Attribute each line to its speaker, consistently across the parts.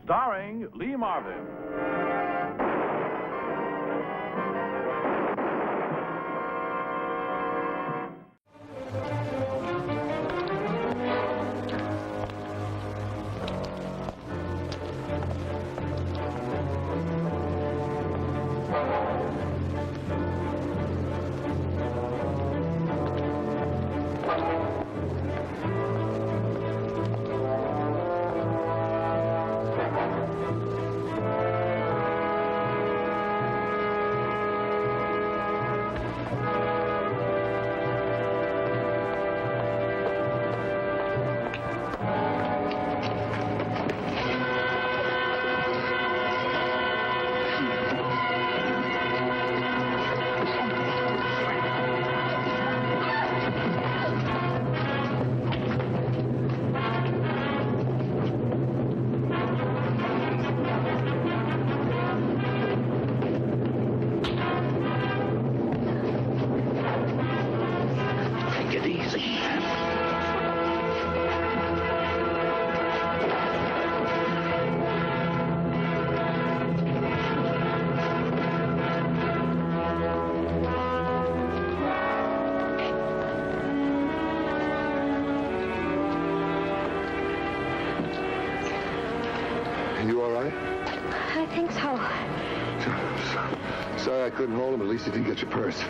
Speaker 1: starring Lee Marvin.
Speaker 2: You all right?
Speaker 3: I think so.
Speaker 2: Sorry I couldn't hold him. At least you did get your purse.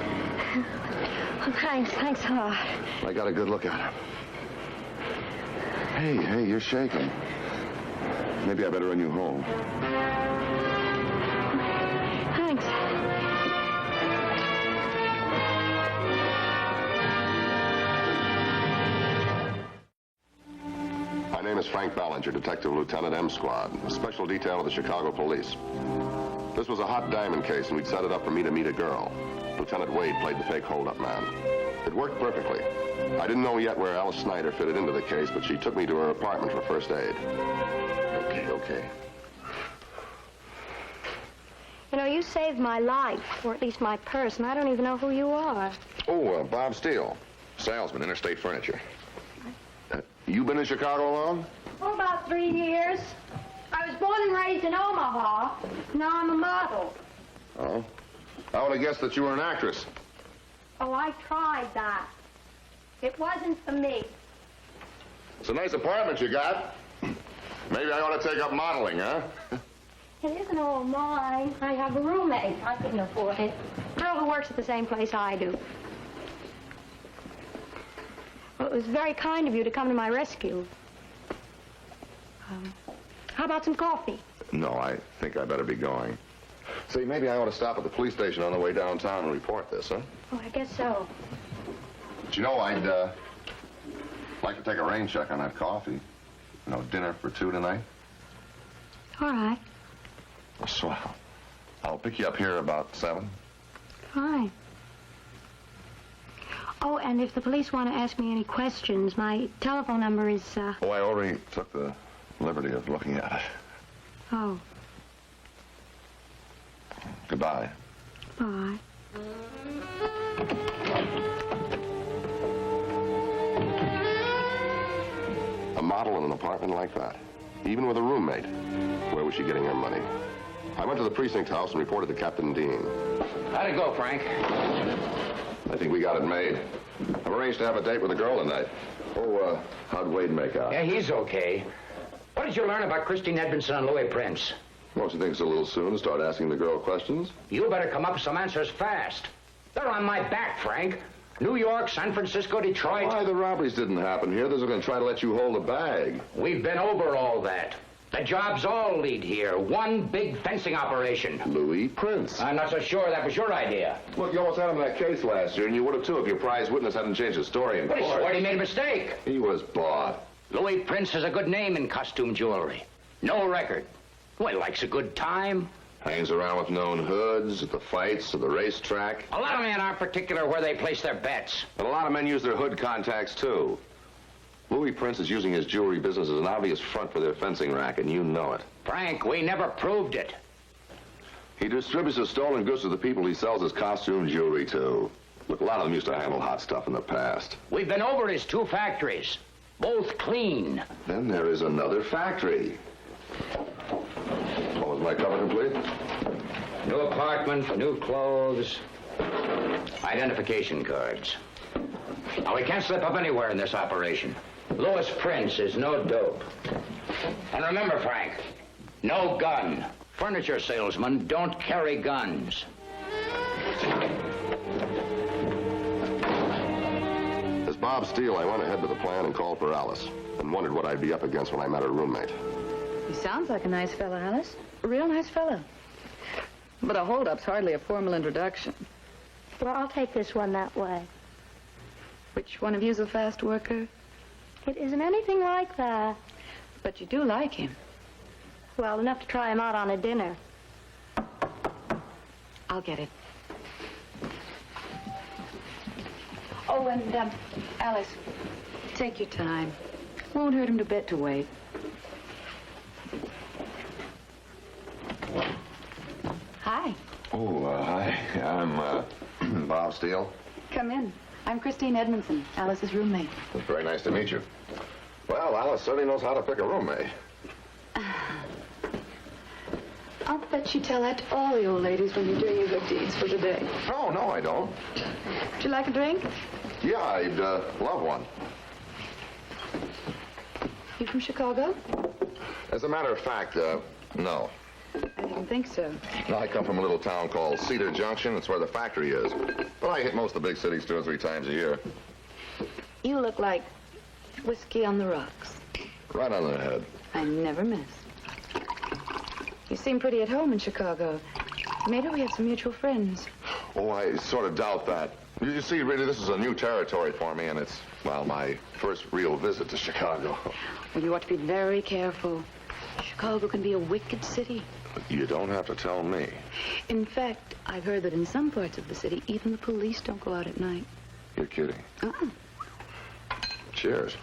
Speaker 3: Well, thanks a lot.
Speaker 2: I got a good look at him. Hey, you're shaking. Maybe I better run you home.
Speaker 3: Thanks.
Speaker 2: My name is Frank Ballinger, Detective Lieutenant M Squad, a special detail of the Chicago Police. This was a hot diamond case, and we'd set it up for me to meet a girl. Lieutenant Wade played the fake hold-up man. It worked perfectly. I didn't know yet where Alice Snyder fitted into the case, but she took me to her apartment for first aid. Okay.
Speaker 3: You know, you saved my life, or at least my purse, and I don't even know who you are.
Speaker 2: Oh, Bob Steele, salesman, Interstate Furniture. You been in Chicago long?
Speaker 3: Oh, about 3 years. I was born and raised in Omaha. Now I'm a model.
Speaker 2: Oh? I would have guessed that you were an actress.
Speaker 3: Oh, I tried that. It wasn't for me.
Speaker 2: It's a nice apartment you got. Maybe I ought to take up modeling, huh?
Speaker 3: It isn't all mine. I have a roommate. I couldn't afford it. A girl who works at the same place I do. Well, it was very kind of you to come to my rescue. How about some coffee?
Speaker 2: No, I think I better be going. See, maybe I ought to stop at the police station on the way downtown and report this, huh?
Speaker 3: Oh, I guess so.
Speaker 2: But you know, I'd like to take a rain check on that coffee. You know, dinner for 2 tonight.
Speaker 3: All right.
Speaker 2: Well, swell. I'll pick you up here about 7.
Speaker 3: Fine. Oh, and if the police want to ask me any questions, my telephone number is,
Speaker 2: Oh, I already took the liberty of looking at it.
Speaker 3: Oh.
Speaker 2: Goodbye.
Speaker 3: Bye.
Speaker 2: A model in an apartment like that, even with a roommate. Where was she getting her money? I went to the precinct house and reported to Captain Dean.
Speaker 4: How'd it go, Frank?
Speaker 2: I think we got it made. I've arranged to have a date with a girl tonight. Oh, how'd Wade make out?
Speaker 4: Yeah, he's okay. What did you learn about Christine Edmondson and Louis Prince?
Speaker 2: Don't you think it's a little soon to start asking the girl questions?
Speaker 4: You better come up with some answers fast. They're on my back, Frank. New York, San Francisco, Detroit.
Speaker 2: Why, the robberies didn't happen here. They're going to try to let you hold a bag.
Speaker 4: We've been over all that. The jobs all lead here. One big fencing operation.
Speaker 2: Louis Prince.
Speaker 4: I'm not so sure that was your idea.
Speaker 2: Look, you almost had him in that case last year, and you would have, too, if your prize witness hadn't changed his story in
Speaker 4: But he
Speaker 2: court.
Speaker 4: swore he made a mistake.
Speaker 2: He was bought.
Speaker 4: Louis Prince has a good name in costume jewelry. No record. Well, he likes a good time.
Speaker 2: Hangs around with known hoods, at the fights, at the racetrack.
Speaker 4: A lot of men aren't particular where they place their bets.
Speaker 2: But a lot of men use their hood contacts, too. Louis Prince is using his jewelry business as an obvious front for their fencing racket, and you know it.
Speaker 4: Frank, we never proved it.
Speaker 2: He distributes his stolen goods to the people he sells his costume jewelry to. Look, a lot of them used to handle hot stuff in the past.
Speaker 4: We've been over his 2 factories. Both clean.
Speaker 2: Then there is another factory. my cover complete?
Speaker 4: New apartment, new clothes, identification cards. Now, we can't slip up anywhere in this operation. Louis Prince is no dope. And remember, Frank, no gun. Furniture salesmen don't carry guns.
Speaker 2: As Bob Steele, I went ahead with the plan and called for Alice, and wondered what I'd be up against when I met her roommate.
Speaker 1: He sounds like a nice fellow, Alice. A real nice fellow. But a hold-up's hardly a formal introduction.
Speaker 3: Well, I'll take this one that way.
Speaker 1: Which one of you's a fast worker?
Speaker 3: It isn't anything like that.
Speaker 1: But you do like him.
Speaker 3: Well, enough to try him out on a dinner.
Speaker 1: I'll get it. Oh, and, Alice, take your time. Won't hurt him to bit to wait. Hi.
Speaker 2: Oh, hi. I'm, Bob Steele.
Speaker 1: Come in. I'm Christine Edmondson, Alice's roommate.
Speaker 2: It's very nice to meet you. Well, Alice certainly knows how to pick a roommate.
Speaker 1: I'll bet you tell that to all the old ladies when you're doing your good deeds for the day.
Speaker 2: No, I don't.
Speaker 1: Would you like a drink?
Speaker 2: Yeah, I'd love one.
Speaker 1: You from Chicago?
Speaker 2: As a matter of fact, no.
Speaker 1: I didn't think so.
Speaker 2: I come from a little town called Cedar Junction. It's where the factory is. But I hit most of the big cities 2 or 3 times a year.
Speaker 1: You look like whiskey on the rocks.
Speaker 2: Right on the head.
Speaker 1: I never miss. You seem pretty at home in Chicago. Maybe we have some mutual friends.
Speaker 2: Oh, I sort of doubt that. You see, really, this is a new territory for me, and it's, well, my first real visit to Chicago.
Speaker 1: Well, you ought to be very careful. Chicago can be a wicked city.
Speaker 2: You don't have to tell me.
Speaker 1: In fact, I've heard that in some parts of the city, even the police don't go out at night.
Speaker 2: You're kidding.
Speaker 1: Uh-uh.
Speaker 2: Cheers.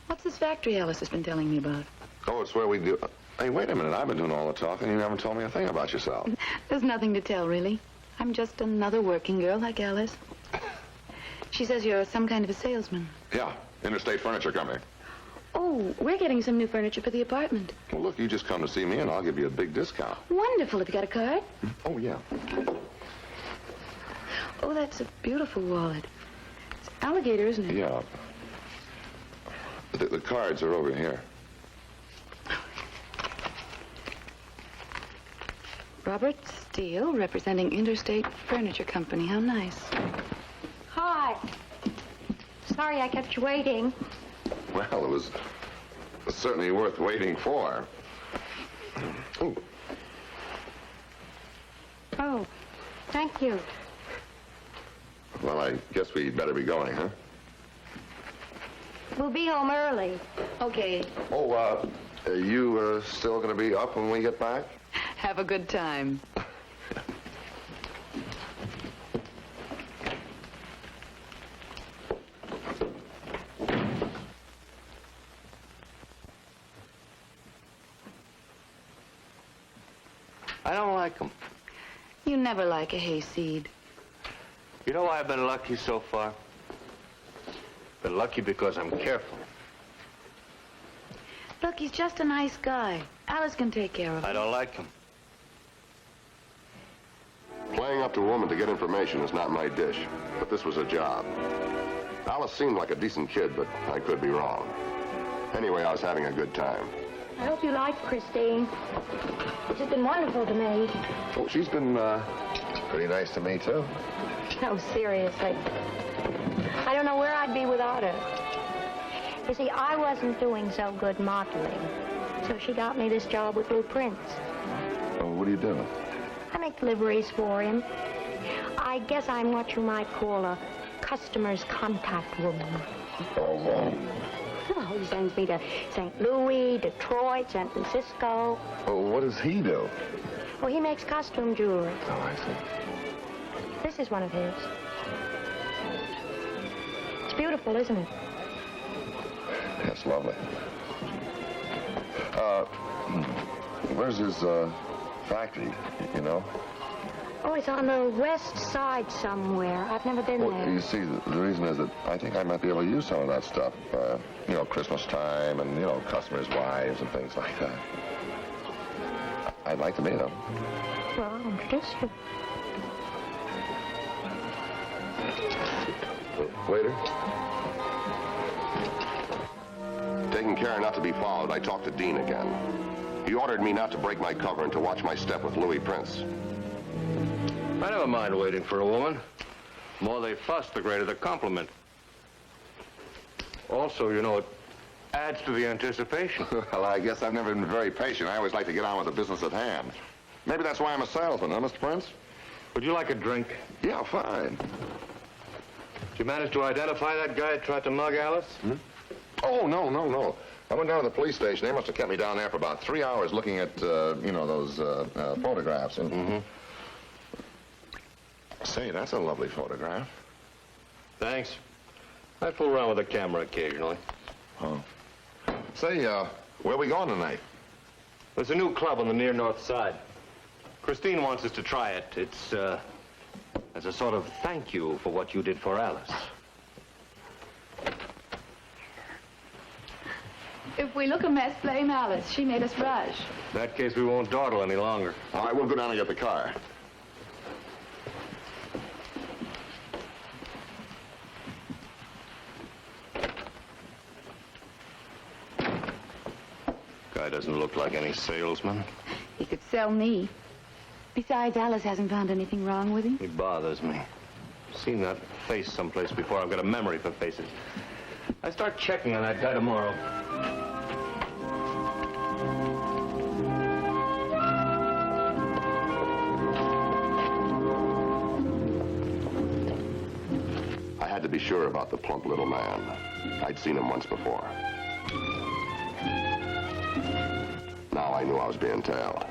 Speaker 1: What's this factory Alice has been telling me about?
Speaker 2: Oh, it's where we do... Hey, wait a minute. I've been doing all the talking, and you haven't told me a thing about yourself.
Speaker 1: There's nothing to tell, really. I'm just another working girl like Alice. She says you're some kind of a salesman.
Speaker 2: Yeah, Interstate Furniture Company.
Speaker 1: Oh, we're getting some new furniture for the apartment.
Speaker 2: Well, look, you just come to see me, and I'll give you a big discount.
Speaker 1: Wonderful. Have you got a card?
Speaker 2: Oh, yeah.
Speaker 1: Oh, that's a beautiful wallet. It's alligator, isn't it?
Speaker 2: Yeah. The cards are over here.
Speaker 1: Robert Steele, representing Interstate Furniture Company. How nice.
Speaker 3: Hi. Sorry I kept you waiting.
Speaker 2: Well, it was certainly worth waiting for. Ooh.
Speaker 3: Oh, thank you.
Speaker 2: Well, I guess we'd better be going, huh?
Speaker 3: We'll be home early.
Speaker 1: Okay.
Speaker 2: Oh, are you still going to be up when we get back?
Speaker 1: Have a good time.
Speaker 5: I don't like them.
Speaker 1: You never like a hayseed.
Speaker 5: You know why I've been lucky so far? Been lucky because I'm careful.
Speaker 1: Look, he's just a nice guy. Alice can take care of him.
Speaker 5: I don't like him.
Speaker 2: Playing up to a woman to get information is not my dish, but this was a job. Alice seemed like a decent kid, but I could be wrong. Anyway, I was having a good time.
Speaker 3: I hope you like Christine. She's been wonderful to me.
Speaker 2: Oh, she's been pretty nice to me, too.
Speaker 3: No, seriously. I don't know where I'd be without her. You see, I wasn't doing so good modeling, so she got me this job with Blue Prince.
Speaker 2: Oh, what do you do?
Speaker 3: I make deliveries for him. I guess I'm what you might call a customer's contact woman.
Speaker 2: Oh,
Speaker 3: Oh, he sends me to St. Louis, Detroit, San Francisco.
Speaker 2: oh, what does he do?
Speaker 3: Well, he makes costume jewelry.
Speaker 2: Oh, I see.
Speaker 3: This is one of his. It's beautiful, isn't it?
Speaker 2: That's lovely. Where's his factory, you know?
Speaker 3: Oh, it's on the west side somewhere. I've never been
Speaker 2: Well,
Speaker 3: there.
Speaker 2: you see, the reason is that I think I might be able to use some of that stuff. You know, Christmas time and, you know, customers' wives and things like that. I'd like to meet them.
Speaker 3: Well, I'll introduce you.
Speaker 2: Waiter? Taking care not to be followed, I talked to Dean again. He ordered me not to break my cover and to watch my step with Louis Prince.
Speaker 5: I never mind waiting for a woman. The more they fuss, the greater the compliment. Also, you know, it adds to the anticipation.
Speaker 2: Well, I guess I've never been very patient. I always like to get on with the business at hand. Maybe that's why I'm a salesman, huh, Mr. Prince?
Speaker 5: Would you like a drink?
Speaker 2: Yeah, fine.
Speaker 5: Did you manage to identify that guy that tried to mug Alice?
Speaker 2: Oh, no. I went down to the police station. They must have kept me down there for about 3 hours looking at, you know, those photographs. And... Say, that's a lovely photograph.
Speaker 5: Thanks. I fool around with a camera occasionally.
Speaker 2: Oh. Say, where are we going tonight?
Speaker 5: There's a new club on the near north side. Christine wants us to try it. It's, as a sort of thank you for what you did for Alice.
Speaker 1: If we look a mess, blame Alice. She made us rush.
Speaker 5: In that case, we won't dawdle any longer.
Speaker 2: All right, we'll go down and get the car.
Speaker 5: Guy doesn't look like any salesman.
Speaker 1: He could sell me. Besides, Alice hasn't found anything wrong with him.
Speaker 5: He bothers me. Seen that face someplace before. I've got a memory for faces. I start checking on that guy tomorrow.
Speaker 2: I had to be sure about the plump little man. I'd seen him once before. Now I knew I was being tailed.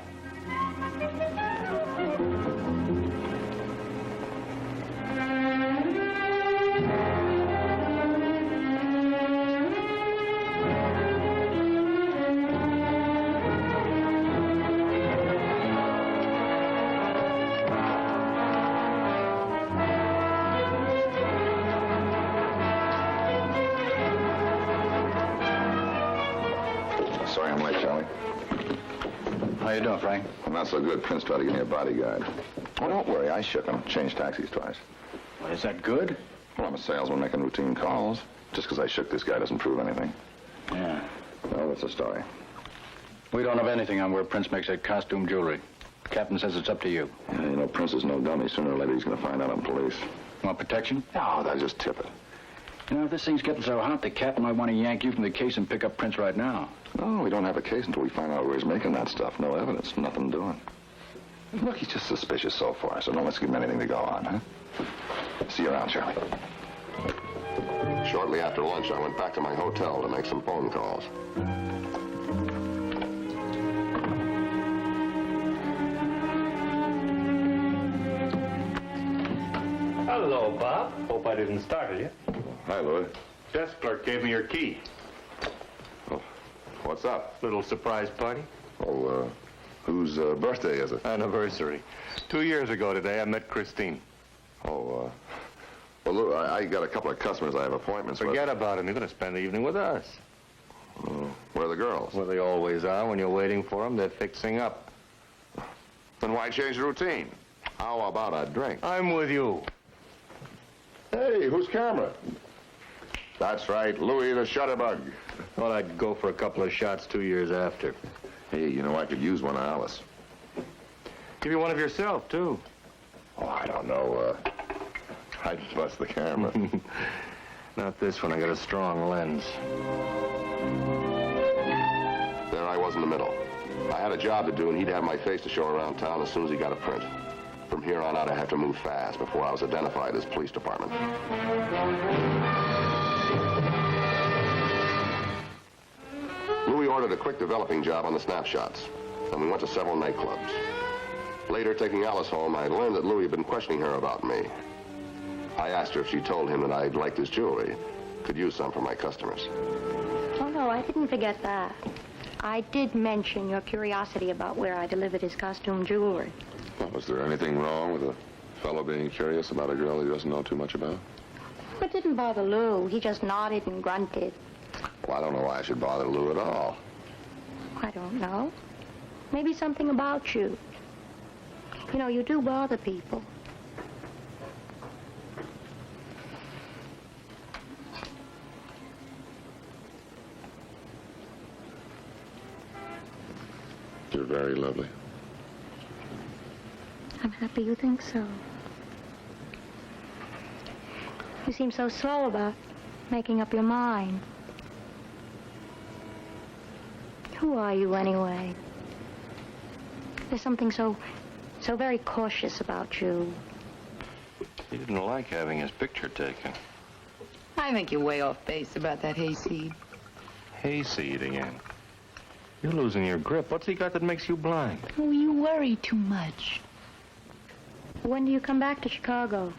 Speaker 2: Sorry I'm late, Charlie.
Speaker 6: How you doing, Frank?
Speaker 2: I'm not so good. Prince tried to give me a bodyguard. Oh, don't worry. I shook him. Changed taxis twice.
Speaker 6: Well, is that good?
Speaker 2: Well, I'm a salesman making routine calls. Just because I shook this guy doesn't prove anything.
Speaker 6: Yeah.
Speaker 2: Well, what's the story?
Speaker 6: We don't have anything on where Prince makes that costume jewelry. Captain says it's up to you.
Speaker 2: Yeah, you know, Prince is no dummy. Sooner or later, he's going to find out I'm police.
Speaker 6: Want protection?
Speaker 2: No, they'll just tip it.
Speaker 6: You know, if this thing's getting so hot, the captain might want to yank you from the case and pick up Prince right now.
Speaker 2: No, we don't have a case until we find out where he's making that stuff. No evidence, nothing doing. Look, he's just suspicious so far, so don't let's give him anything to go on, huh? See you around, Charlie. Shortly after lunch, I went back to my hotel to make some phone calls.
Speaker 5: Hello, Bob. Hope I didn't startle you.
Speaker 2: Hi, Louis.
Speaker 5: Desk clerk gave me your key.
Speaker 2: Oh, what's up?
Speaker 5: Little surprise party.
Speaker 2: Oh, whose birthday is it?
Speaker 5: Anniversary. 2 years ago today, I met Christine.
Speaker 2: Oh, well, Lou, I got a couple of customers I have appointments with.
Speaker 5: Forget about him. You're going to spend the evening with us.
Speaker 2: Oh, where are the girls?
Speaker 5: Well, they always are. When you're waiting for them, they're fixing up.
Speaker 2: Then why change the routine? How about a drink?
Speaker 5: I'm with you.
Speaker 2: Hey, whose camera? That's right, Louis the Shutterbug.
Speaker 5: Thought I'd go for a couple of shots 2 years after.
Speaker 2: Hey, you know, I could use one of Alice.
Speaker 5: Give you one of yourself, too.
Speaker 2: Oh, I don't know, I'd bust the camera.
Speaker 5: Not this one. I got a strong lens.
Speaker 2: There I was in the middle. I had a job to do, and he'd have my face to show around town as soon as he got a print. From here on out, I had to move fast before I was identified as police department. Louis ordered a quick developing job on the snapshots, and we went to several nightclubs. Later, taking Alice home, I learned that Louis had been questioning her about me. I asked her if she told him that I'd liked his jewelry, could use some for my customers.
Speaker 3: Oh, no, I didn't forget that. I did mention your curiosity about where I delivered his costume jewelry.
Speaker 2: Well, was there anything wrong with a fellow being curious about a girl he doesn't know too much about?
Speaker 3: It didn't bother Lou. He just nodded and grunted.
Speaker 2: Well, I don't know why I should bother Lou at all.
Speaker 3: I don't know. Maybe something about you. You know, you do bother people.
Speaker 2: You're very lovely.
Speaker 3: I'm happy you think so. You seem so slow about making up your mind. Who are you, anyway? There's something so very cautious about you.
Speaker 5: He didn't like having his picture taken.
Speaker 1: I think you're way off base about that hayseed.
Speaker 5: Hayseed again. You're losing your grip. What's he got that makes you blind?
Speaker 1: Oh, you worry too much.
Speaker 3: When do you come back to Chicago?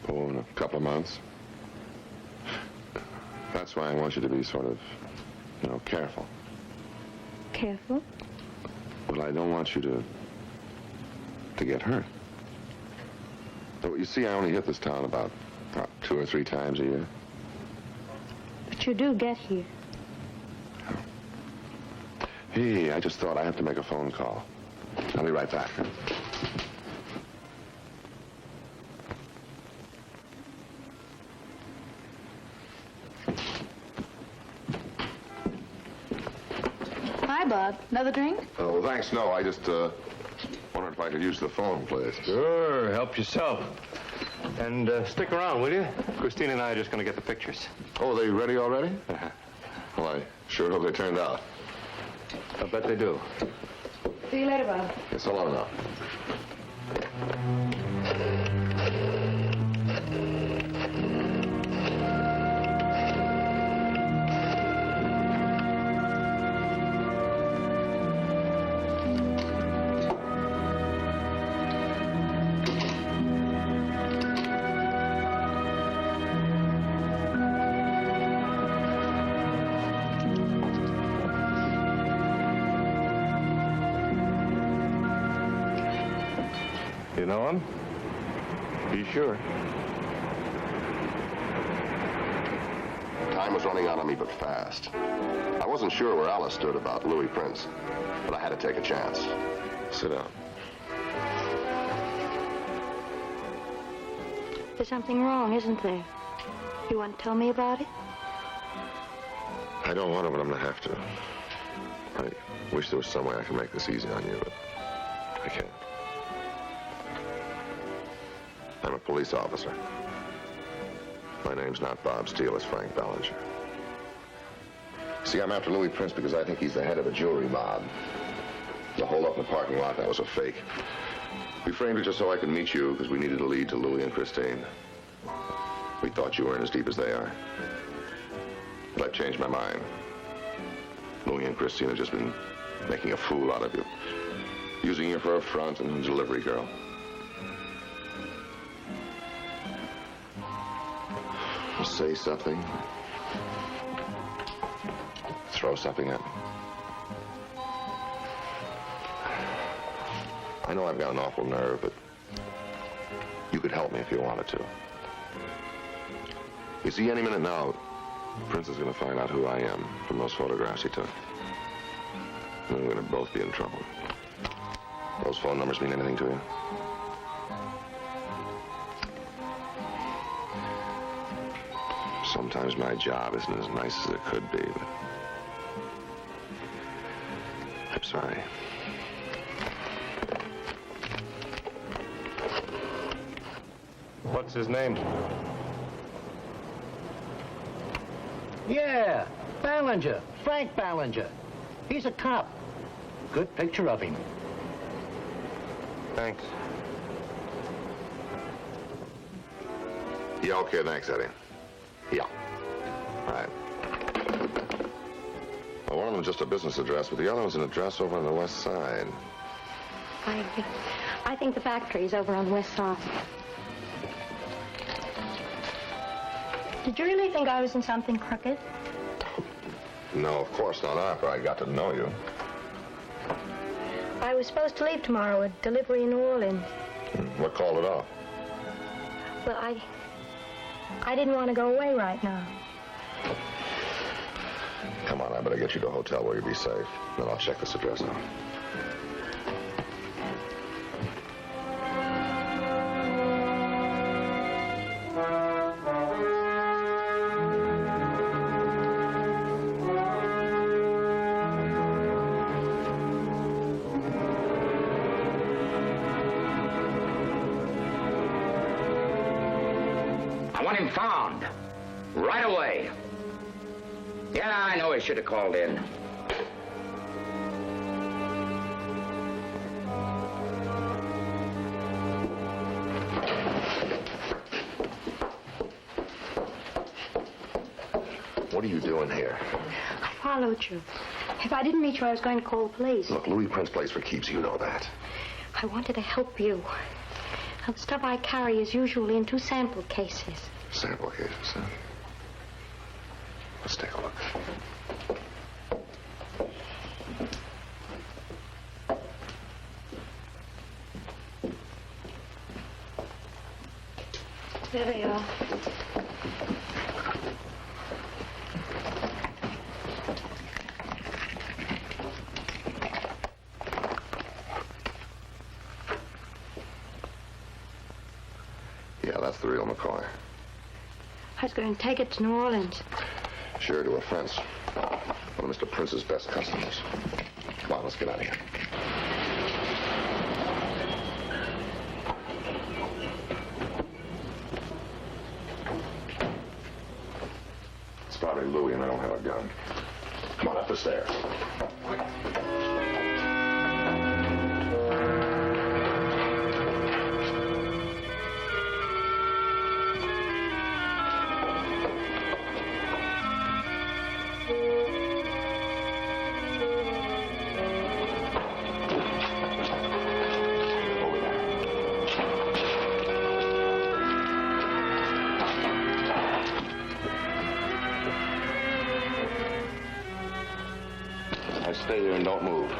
Speaker 2: Oh, in a couple of months. That's why I want you to be sort of, careful.
Speaker 3: Careful?
Speaker 2: Well, I don't want you to get hurt. So, you see, I only hit this town about 2 or 3 times a year.
Speaker 3: But you do get here.
Speaker 2: Hey, I just thought I have to make a phone call. I'll be right back.
Speaker 1: Hi, Bob. Another drink?
Speaker 2: Oh, thanks. No, I just wondered if I could use the phone, please.
Speaker 5: Sure, help yourself. And stick around, will you? Christine and I are just going to get the pictures.
Speaker 2: Oh, are they ready already?
Speaker 5: Uh-huh.
Speaker 2: Well, I sure hope they turned out.
Speaker 5: I bet they do.
Speaker 1: See you later, Bob.
Speaker 2: Yes, so long now.
Speaker 5: You know him? Be sure.
Speaker 2: Time was running out on me, but fast. I wasn't sure where Alice stood about Louis Prince, but I had to take a chance. Sit down.
Speaker 3: There's something wrong, isn't there? You want to tell me about it?
Speaker 2: I don't want to, but I'm going to have to. I wish there was some way I could make this easy on you, but I can't. I'm a police officer. My name's not Bob Steele, it's Frank Ballinger. See, I'm after Louis Prince because I think he's the head of a jewelry mob. The holdup in the parking lot, that was a fake. We framed it just so I could meet you because we needed a lead to Louis and Christine. We thought you were in as deep as they are. But I've changed my mind. Louis and Christine have just been making a fool out of you. Using you for a front and delivery girl. Say something. Throw something at me. I know I've got an awful nerve, but you could help me if you wanted to. You see, any minute now, Prince is going to find out who I am from those photographs he took. And we're going to both be in trouble. Those phone numbers mean anything to you? Sometimes my job isn't as nice as it could be, but I'm sorry.
Speaker 5: What's his name?
Speaker 7: Yeah, Ballinger. Frank Ballinger. He's a cop. Good picture of him.
Speaker 5: Thanks.
Speaker 2: Yeah, okay, thanks, Eddie. Yeah. Right. Well, one of them is just a business address, but the other one's an address over on the west side.
Speaker 3: I think the factory's over on the west side. Did you really think I was in something crooked?
Speaker 2: No, of course not after I got to know you.
Speaker 3: I was supposed to leave tomorrow, a delivery in New Orleans.
Speaker 2: What called it off?
Speaker 3: Well, I didn't want to go away right now.
Speaker 2: on, I better get you to a hotel where you'll be safe. Then I'll check this address out.
Speaker 4: I want him found. Right away. Yeah, I know he should have called in.
Speaker 2: What are you doing here?
Speaker 3: I followed you. If I didn't meet you, I was going to call the police.
Speaker 2: Look, Louis Prince plays for keeps. You know that.
Speaker 3: I wanted to help you. Now, the stuff I carry is usually in 2 sample cases.
Speaker 2: Sample cases, huh? Let's take a look.
Speaker 3: There they are.
Speaker 2: Yeah, that's the real McCoy.
Speaker 3: I was going to take it to New Orleans.
Speaker 2: Sure, to a fence. One of Mr. Prince's best customers. Come on, let's get out of here. It's probably Louis, and I don't have a gun. Come on, up the stairs. Stay here and don't move.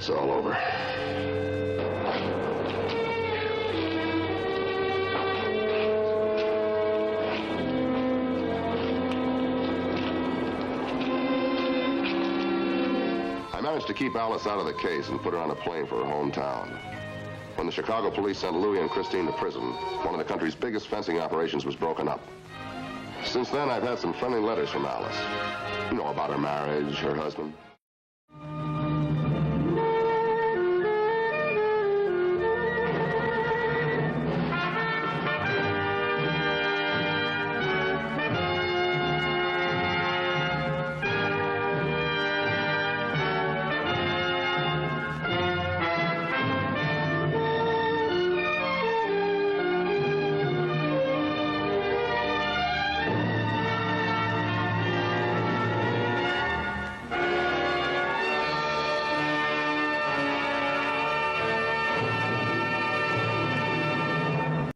Speaker 2: It's all over. I managed to keep Alice out of the case and put her on a plane for her hometown. When the Chicago police sent Louis and Christine to prison, one of the country's biggest fencing operations was broken up. Since then, I've had some friendly letters from Alice. You know, about her marriage, her husband.